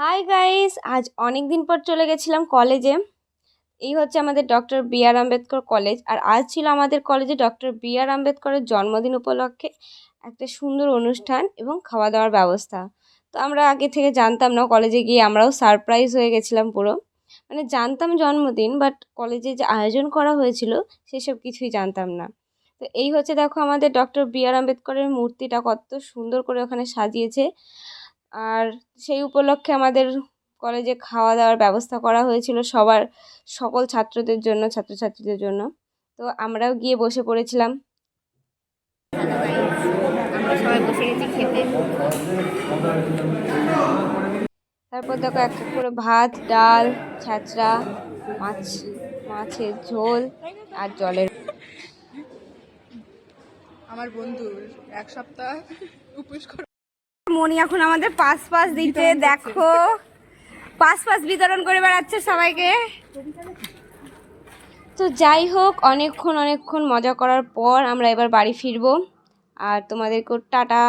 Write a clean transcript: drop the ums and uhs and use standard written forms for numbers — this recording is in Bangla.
হাই গাইস, আজ অনেক দিন পর চলে গেছিলাম কলেজে। এই হচ্ছে আমাদের ডক্টর বি আর আম্বেদকর কলেজ। আর আজ ছিল আমাদের কলেজে ডক্টর বি আর আম্বেদকরের জন্মদিন উপলক্ষে একটা সুন্দর অনুষ্ঠান এবং খাওয়া দাওয়ার ব্যবস্থা। তো আমরা আগে থেকে জানতাম না, কলেজে গিয়ে আমরাও সারপ্রাইজ হয়ে গেছিলাম পুরো। মানে জানতাম জন্মদিন, বাট কলেজে যে আয়োজন করা হয়েছিল সেসব কিছুই জানতাম না। তো এই হচ্ছে, দেখো আমাদের ডক্টর বি আর আম্বেদকরের মূর্তিটা কত সুন্দর করে ওখানে সাজিয়েছে। আর সেই উপলক্ষে আমাদের কলেজে খাওয়া দাওয়ার ব্যবস্থা করা হয়েছিল সকল ছাত্রদের জন্য, ছাত্রছাত্রীদের জন্য। তো আমরাও গিয়ে বসে পড়েছিলাম। আমরা সবাই বসে গেছি খেতে। তারপর দেখো এক এক করে ভাত, ডাল, ছ্যাঁচড়া, মাছের ঝোল আর জলের। আমার বন্ধুর এক সপ্তাহ উপোস করে মনি এখন আমাদের পাস দিতে, দেখো পাস বিতরণ করে বেড়াচ্ছে সবাইকে। তো যাই হোক, অনেকক্ষণ মজা করার পর আমরা এবার বাড়ি ফিরবো। আর তোমাদেরকেও টাটা।